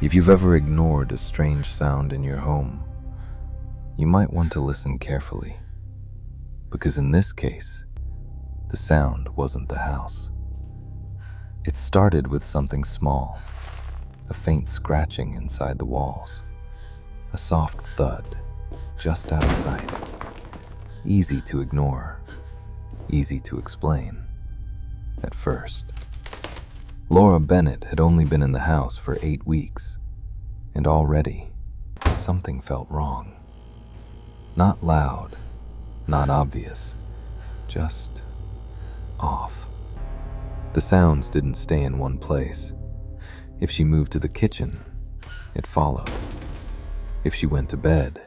If you've ever ignored a strange sound in your home, you might want to listen carefully, because in this case, the sound wasn't the house. It started with something small, a faint scratching inside the walls, a soft thud just out of sight. Easy to ignore, easy to explain at first. Laura Bennett had only been in the house for 8 weeks, and already something felt wrong. Not loud, not obvious, just off. The sounds didn't stay in one place. If she moved to the kitchen, it followed. If she went to bed,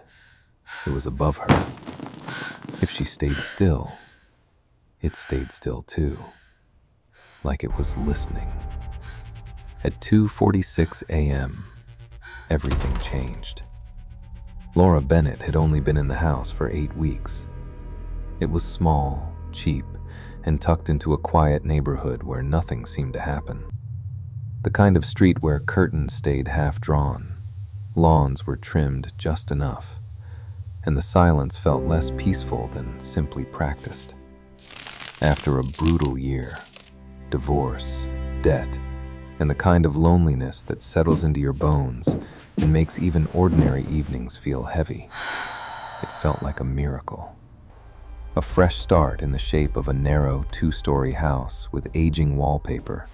it was above her. If she stayed still, it stayed still too, like it was listening. At 2:46 a.m., everything changed. Laura Bennett had only been in the house for 8 weeks. It was small, cheap, and tucked into a quiet neighborhood where nothing seemed to happen. The kind of street where curtains stayed half-drawn, lawns were trimmed just enough, and the silence felt less peaceful than simply practiced. After a brutal year, divorce, debt, and the kind of loneliness that settles into your bones and makes even ordinary evenings feel heavy, it felt like a miracle. A fresh start in the shape of a narrow 2-story house with aging wallpaper,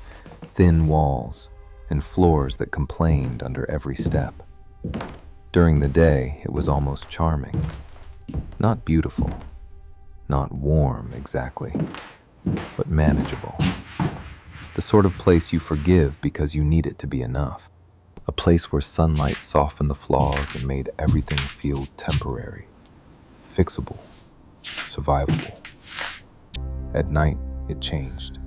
thin walls, and floors that complained under every step. During the day, it was almost charming. Not beautiful, not warm exactly, but manageable. The sort of place you forgive because you need it to be enough. A place where sunlight softened the flaws and made everything feel temporary, fixable, survivable. At night, it changed.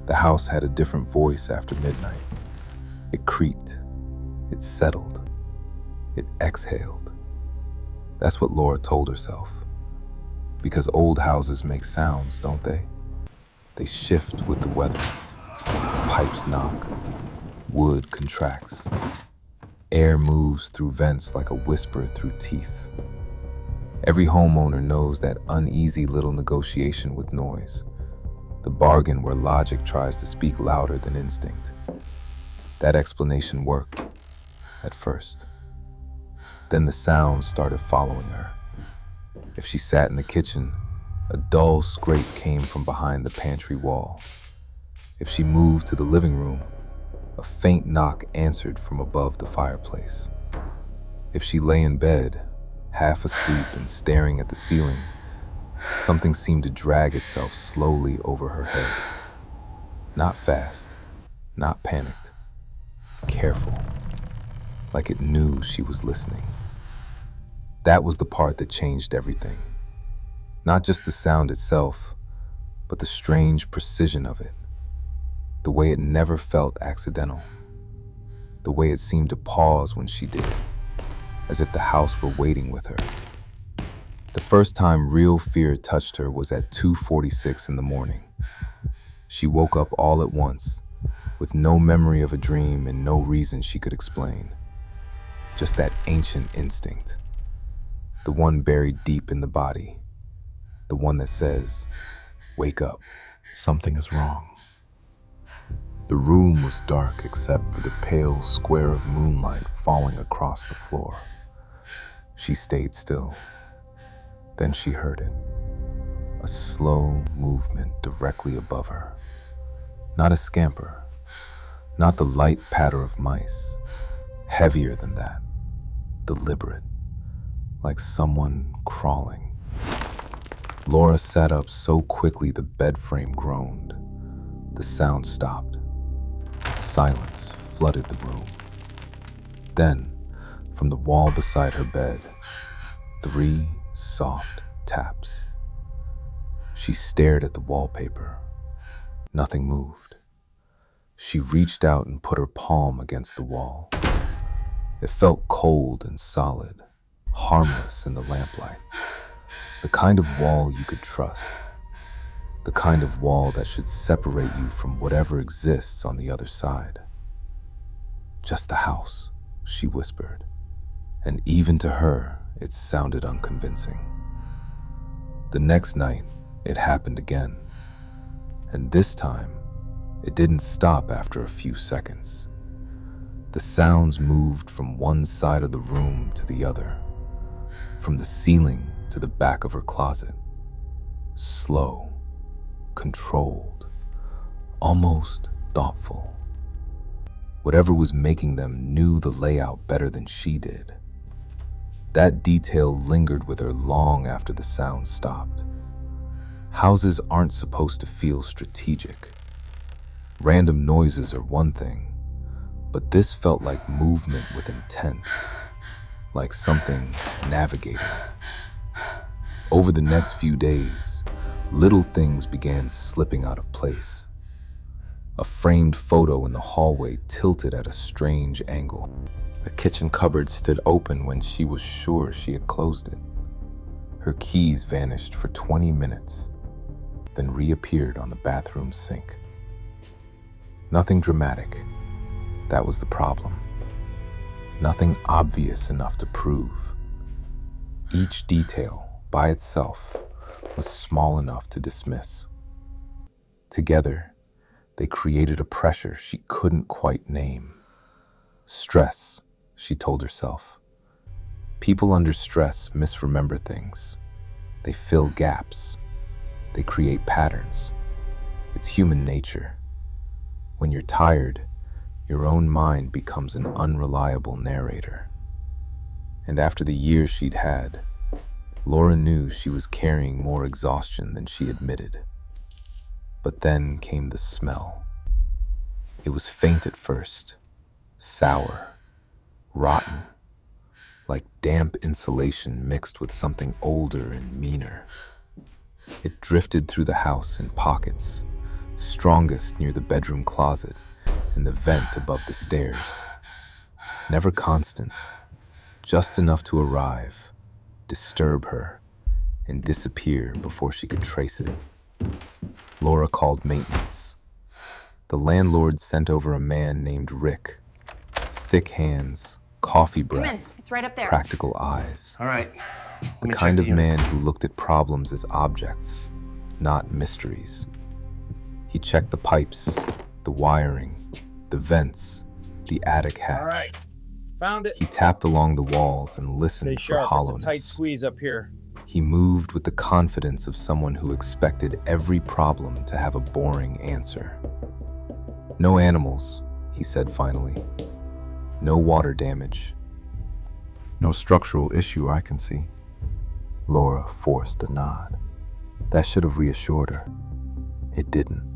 The house had a different voice after midnight. It creaked, it settled, it exhaled. That's what Laura told herself. Because old houses make sounds, don't they? They shift with the weather. Pipes knock, wood contracts. Air moves through vents like a whisper through teeth. Every homeowner knows that uneasy little negotiation with noise, the bargain where logic tries to speak louder than instinct. That explanation worked, at first. Then the sounds started following her. If she sat in the kitchen, a dull scrape came from behind the pantry wall. If she moved to the living room, a faint knock answered from above the fireplace. If she lay in bed, half asleep and staring at the ceiling, something seemed to drag itself slowly over her head. Not fast, not panicked, careful, like it knew she was listening. That was the part that changed everything. Not just the sound itself, but the strange precision of it. The way it never felt accidental. The way it seemed to pause when she did, as if the house were waiting with her. The first time real fear touched her was at 2:46 in the morning. She woke up all at once, with no memory of a dream and no reason she could explain. Just that ancient instinct. The one buried deep in the body. The one that says, "Wake up, something is wrong." The room was dark except for the pale square of moonlight falling across the floor. She stayed still. Then she heard it. A slow movement directly above her. Not a scamper. Not the light patter of mice. Heavier than that. Deliberate. Like someone crawling. Laura sat up so quickly the bed frame groaned. The sound stopped. Silence flooded the room. Then, from the wall beside her bed, 3 soft taps. She stared at the wallpaper. Nothing moved. She reached out and put her palm against the wall. It felt cold and solid, harmless in the lamplight. The kind of wall you could trust. The kind of wall that should separate you from whatever exists on the other side. Just the house, she whispered. And even to her, it sounded unconvincing. The next night, it happened again. And this time, it didn't stop after a few seconds. The sounds moved from one side of the room to the other, from the ceiling to the back of her closet. Slow, controlled, almost thoughtful. Whatever was making them knew the layout better than she did. That detail lingered with her long after the sound stopped. Houses aren't supposed to feel strategic. Random noises are one thing, but this felt like movement with intent, like something navigating. Over the next few days, little things began slipping out of place. A framed photo in the hallway tilted at a strange angle. A kitchen cupboard stood open when she was sure she had closed it. Her keys vanished for 20 minutes, then reappeared on the bathroom sink. Nothing dramatic. That was the problem. Nothing obvious enough to prove. Each detail, by itself, was small enough to dismiss. Together, they created a pressure she couldn't quite name. Stress, she told herself. People under stress misremember things. They fill gaps. They create patterns. It's human nature. When you're tired, your own mind becomes an unreliable narrator. And after the years she'd had, Laura knew she was carrying more exhaustion than she admitted. But then came the smell. It was faint at first, sour, rotten, like damp insulation mixed with something older and meaner. It drifted through the house in pockets, strongest near the bedroom closet and the vent above the stairs. Never constant, just enough to arrive, disturb her, and disappear before she could trace it. Laura called maintenance. The landlord sent over a man named Rick. Thick hands, coffee breath, Come in. It's right up there. practical eyes. All right. The kind of man who looked at problems as objects, not mysteries. He checked the pipes, the wiring, the vents, the attic hatch. All right. Found it. He tapped along the walls and Stay listened for sharp. It's a hollowness. tight squeeze up here. He moved with the confidence of someone who expected every problem to have a boring answer. No animals, he said finally. No water damage. No structural issue I can see. Laura forced a nod. That should have reassured her. It didn't.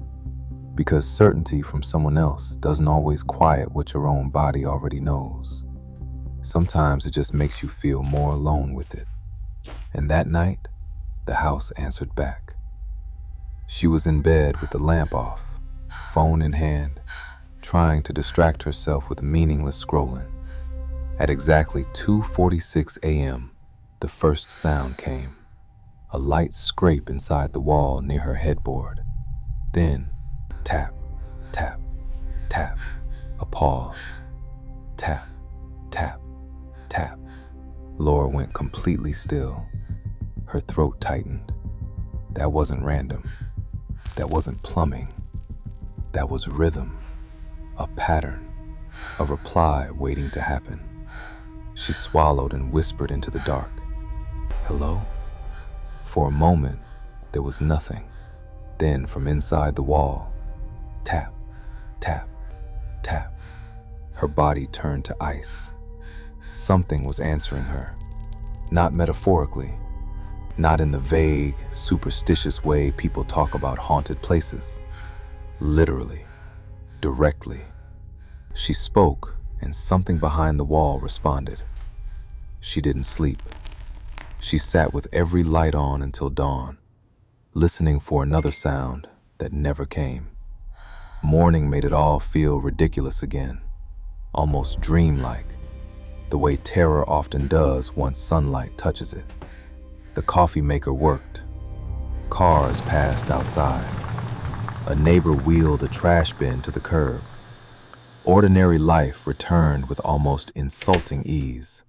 Because certainty from someone else doesn't always quiet what your own body already knows. Sometimes it just makes you feel more alone with it. And that night, the house answered back. She was in bed with the lamp off, phone in hand, trying to distract herself with meaningless scrolling. At exactly 2:46 a.m., the first sound came. A light scrape inside the wall near her headboard. Then, tap, tap, tap. A pause. Tap, tap, tap. Laura went completely still. Her throat tightened. That wasn't random. That wasn't plumbing. That was rhythm. A pattern. A reply waiting to happen. She swallowed and whispered into the dark. Hello? For a moment, there was nothing. Then from inside the wall, tap, tap, tap. Her body turned to ice. Something was answering her. Not metaphorically. Not in the vague, superstitious way people talk about haunted places. Literally. Directly. She spoke, and something behind the wall responded. She didn't sleep. She sat with every light on until dawn, listening for another sound that never came. Morning made it all feel ridiculous again, almost dreamlike, the way terror often does once sunlight touches it. The coffee maker worked. Cars passed outside. A neighbor wheeled a trash bin to the curb. Ordinary life returned with almost insulting ease,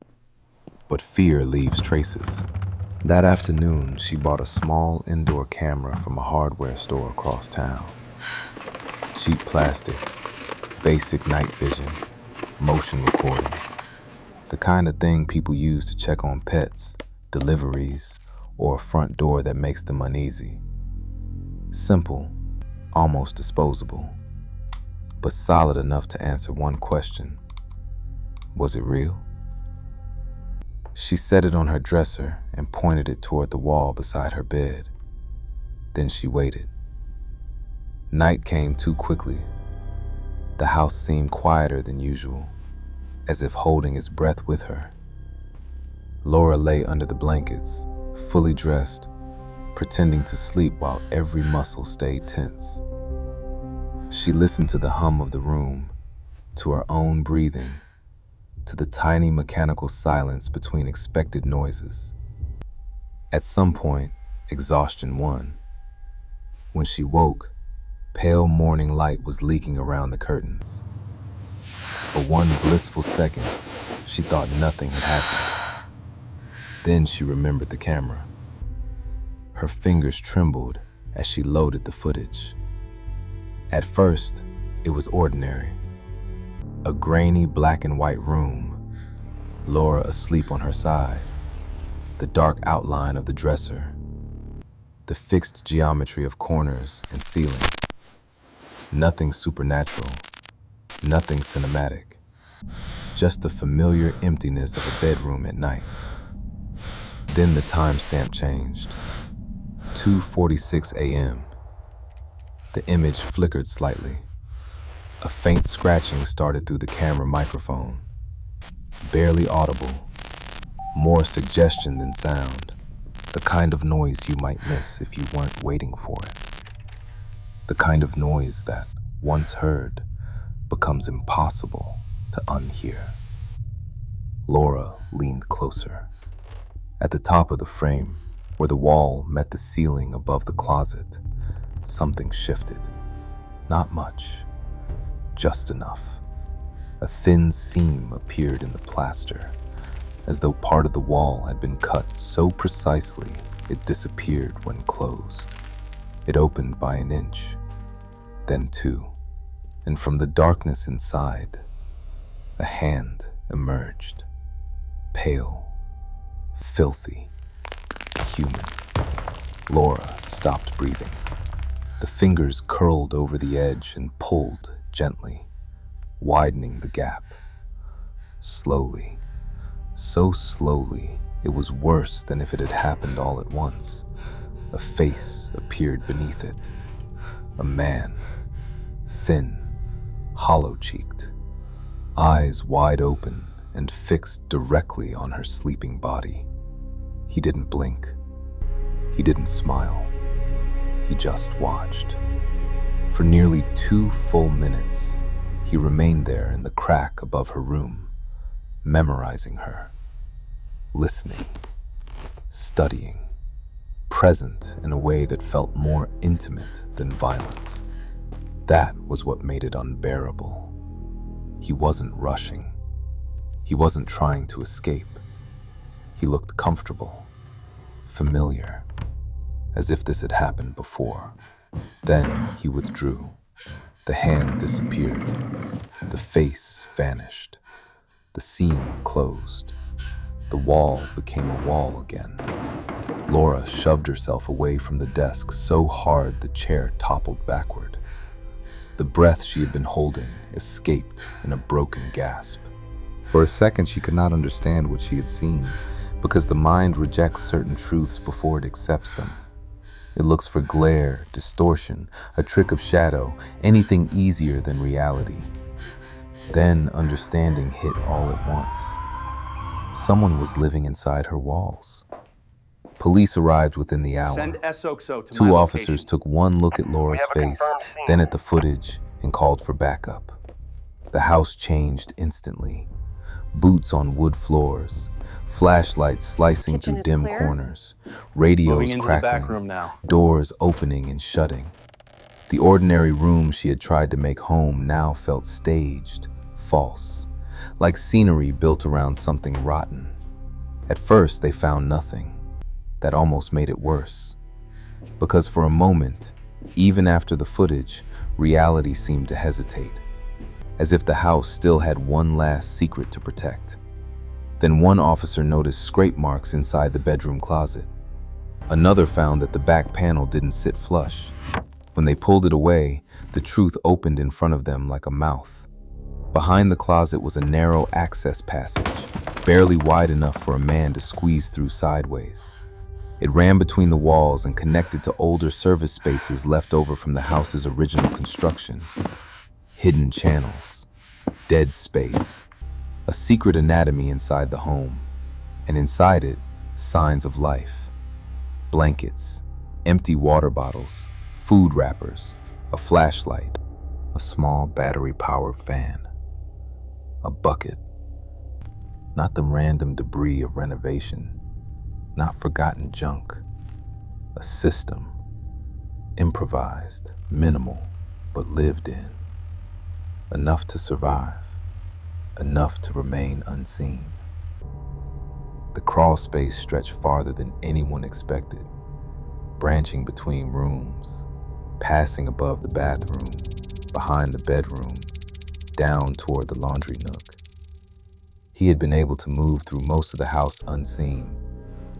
but fear leaves traces. That afternoon, she bought a small indoor camera from a hardware store across town. Cheap plastic, basic night vision, motion recording. The kind of thing people use to check on pets, deliveries, or a front door that makes them uneasy. Simple, almost disposable, but solid enough to answer one question. Was it real? She set it on her dresser and pointed it toward the wall beside her bed. Then she waited. Night came too quickly. The house seemed quieter than usual, as if holding its breath with her. Laura lay under the blankets, fully dressed, pretending to sleep while every muscle stayed tense. She listened to the hum of the room, to her own breathing, to the tiny mechanical silence between expected noises. At some point, exhaustion won. When she woke, pale morning light was leaking around the curtains. For one blissful second, she thought nothing had happened. Then she remembered the camera. Her fingers trembled as she loaded the footage. At first, it was ordinary. A grainy black and white room, Laura asleep on her side, the dark outline of the dresser, the fixed geometry of corners and ceiling. Nothing supernatural, nothing cinematic, just the familiar emptiness of a bedroom at night. Then the timestamp changed. 2:46 a.m. The image flickered slightly. A faint scratching started through the camera microphone. Barely audible, more suggestion than sound. The kind of noise you might miss if you weren't waiting for it. The kind of noise that, once heard, becomes impossible to unhear. Laura leaned closer. At the top of the frame, where the wall met the ceiling above the closet, something shifted. Not much, just enough. A thin seam appeared in the plaster, as though part of the wall had been cut so precisely it disappeared when closed. It opened by an inch, then two, and from the darkness inside, a hand emerged, pale, filthy, human. Laura stopped breathing. The fingers curled over the edge and pulled gently, widening the gap. Slowly, so slowly, it was worse than if it had happened all at once. A face appeared beneath it. A man, thin, hollow-cheeked, eyes wide open and fixed directly on her sleeping body. He didn't blink. He didn't smile. He just watched. For nearly 2 full minutes, he remained there in the crack above her room, memorizing her, listening, studying, present in a way that felt more intimate than violence. That was what made it unbearable. He wasn't rushing. He wasn't trying to escape. He looked comfortable, familiar, as if this had happened before. Then he withdrew. The hand disappeared. The face vanished. The seam closed. The wall became a wall again. Laura shoved herself away from the desk so hard the chair toppled backward. The breath she had been holding escaped in a broken gasp. For a second, she could not understand what she had seen, because the mind rejects certain truths before it accepts them. It looks for glare, distortion, a trick of shadow, anything easier than reality. Then understanding hit all at once. Someone was living inside her walls. Police arrived within the hour. Send SOXO to 2 my officers location. took one look at Laura's face, then at the footage, and called for backup. The house changed instantly. Boots on wood floors, flashlights slicing Kitchen through is dim clear. corners, radios Moving into the back crackling, room now. doors opening and shutting. The ordinary room she had tried to make home now felt staged, false, like scenery built around something rotten. At first, they found nothing. That almost made it worse. Because for a moment, even after the footage, reality seemed to hesitate, as if the house still had one last secret to protect. Then one officer noticed scrape marks inside the bedroom closet. Another found that the back panel didn't sit flush. When they pulled it away, the truth opened in front of them like a mouth. Behind the closet was a narrow access passage, barely wide enough for a man to squeeze through sideways. It ran between the walls and connected to older service spaces left over from the house's original construction. Hidden channels, dead space, a secret anatomy inside the home, and inside it, signs of life. Blankets, empty water bottles, food wrappers, a flashlight, a small battery-powered fan, a bucket. Not the random debris of renovation, not forgotten junk. A system, improvised, minimal, but lived in. Enough to survive, enough to remain unseen. The crawl space stretched farther than anyone expected, branching between rooms, passing above the bathroom, behind the bedroom, down toward the laundry nook. He had been able to move through most of the house unseen,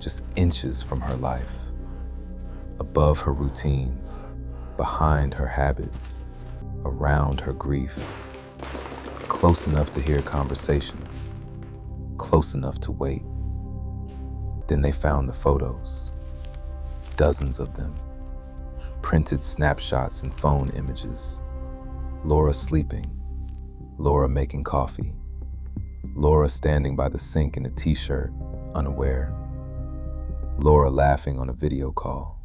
just inches from her life, above her routines, behind her habits, around her grief, close enough to hear conversations, close enough to wait. Then they found the photos, dozens of them, printed snapshots and phone images. Laura sleeping, Laura making coffee, Laura standing by the sink in a t-shirt, unaware, Laura laughing on a video call,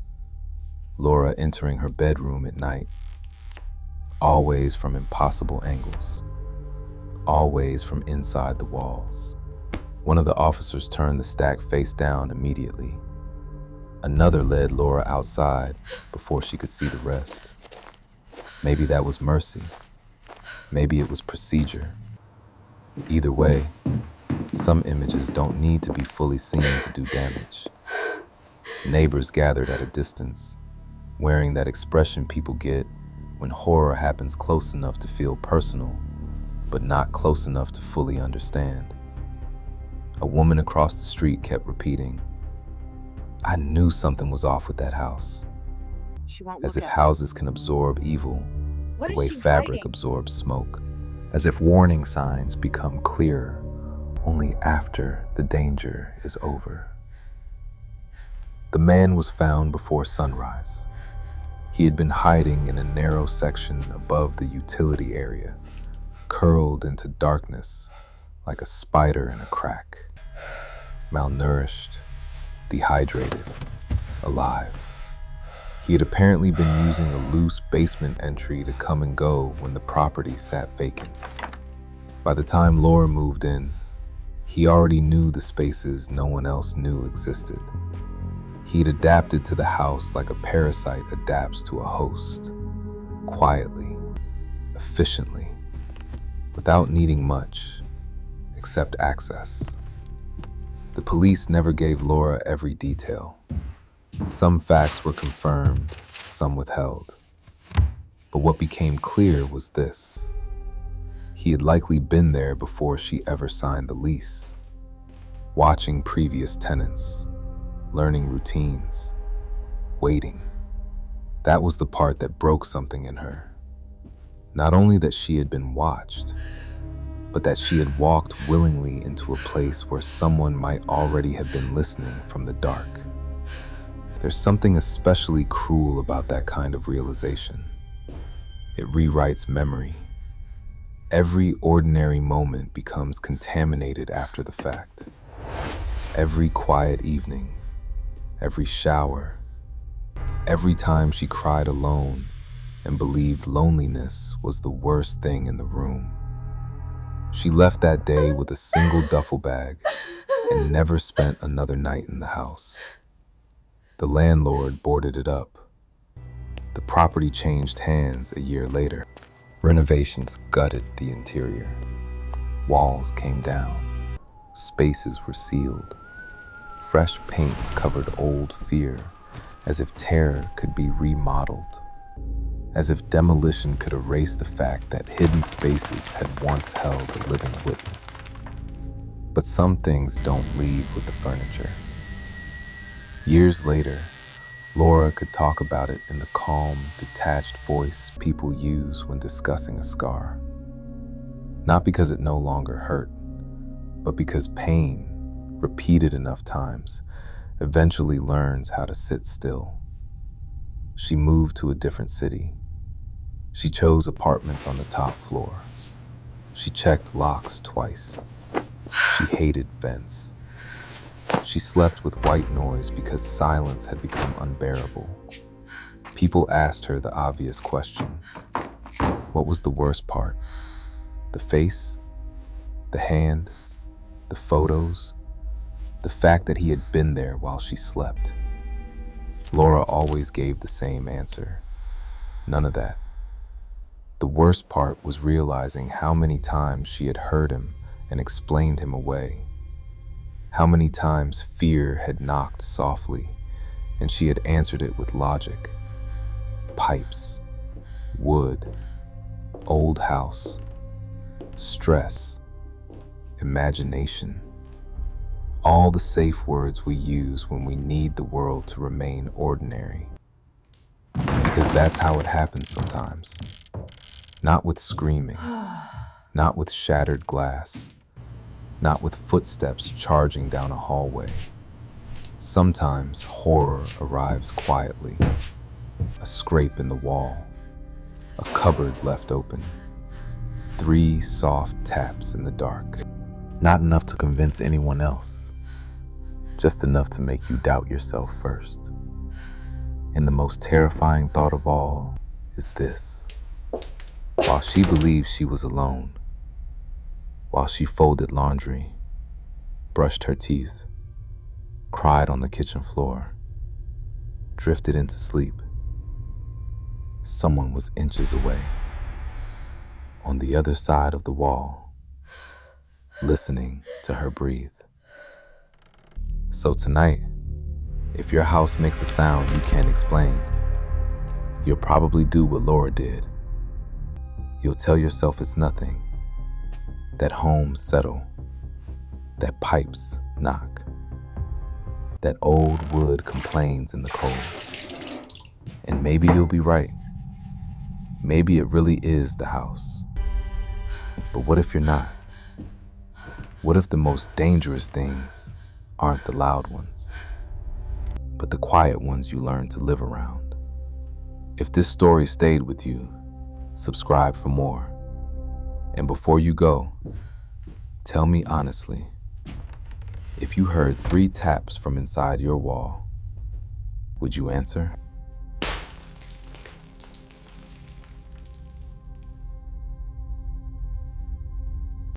Laura entering her bedroom at night, always from impossible angles, always from inside the walls. One of the officers turned the stack face down immediately. Another led Laura outside before she could see the rest. Maybe that was mercy. Maybe it was procedure. Either way, some images don't need to be fully seen to do damage. Neighbors gathered at a distance, wearing that expression people get when horror happens close enough to feel personal, but not close enough to fully understand. A woman across the street kept repeating, "I knew something was off with that house." As if houses can absorb evil the way fabric absorbs smoke. As if warning signs become clearer only after the danger is over. The man was found before sunrise. He had been hiding in a narrow section above the utility area, curled into darkness like a spider in a crack. Malnourished, dehydrated, alive. He had apparently been using a loose basement entry to come and go when the property sat vacant. By the time Laura moved in, he already knew the spaces no one else knew existed. He'd adapted to the house like a parasite adapts to a host, quietly, efficiently, without needing much, except access. The police never gave Laura every detail. Some facts were confirmed, some withheld. But what became clear was this. He had likely been there before she ever signed the lease, watching previous tenants, learning routines, waiting. That was the part that broke something in her. Not only that she had been watched, but that she had walked willingly into a place where someone might already have been listening from the dark. There's something especially cruel about that kind of realization. It rewrites memory. Every ordinary moment becomes contaminated after the fact. Every quiet evening, every shower, every time she cried alone and believed loneliness was the worst thing in the room. She left that day with a single duffel bag and never spent another night in the house. The landlord boarded it up. The property changed hands a year later. Renovations gutted the interior. Walls came down. Spaces were sealed. Fresh paint covered old fear, as if terror could be remodeled. As if demolition could erase the fact that hidden spaces had once held a living witness. But some things don't leave with the furniture. Years later, Laura could talk about it in the calm, detached voice people use when discussing a scar. Not because it no longer hurt, but because pain, repeated enough times, eventually learns how to sit still. She moved to a different city. She chose apartments on the top floor. She checked locks twice. She hated vents. She slept with white noise because silence had become unbearable. People asked her the obvious question. What was the worst part? The face? The hand? The photos? The fact that he had been there while she slept? Laura always gave the same answer. None of that. The worst part was realizing how many times she had heard him and explained him away. How many times fear had knocked softly, and she had answered it with logic. Pipes, wood, old house, stress, imagination. All the safe words we use when we need the world to remain ordinary. Because that's how it happens sometimes. Not with screaming, not with shattered glass, not with footsteps charging down a hallway. Sometimes horror arrives quietly. A scrape in the wall, a cupboard left open, 3 soft taps in the dark. Not enough to convince anyone else, just enough to make you doubt yourself first. And the most terrifying thought of all is this. While she believed she was alone, while she folded laundry, brushed her teeth, cried on the kitchen floor, drifted into sleep, someone was inches away, on the other side of the wall, listening to her breathe. So tonight, if your house makes a sound you can't explain, you'll probably do what Laura did. You'll tell yourself it's nothing, that homes settle, that pipes knock, that old wood complains in the cold. And maybe you'll be right. Maybe it really is the house. But what if you're not? What if the most dangerous things aren't the loud ones, but the quiet ones you learn to live around? If this story stayed with you, subscribe for more. And before you go, tell me honestly, if you heard 3 taps from inside your wall, would you answer?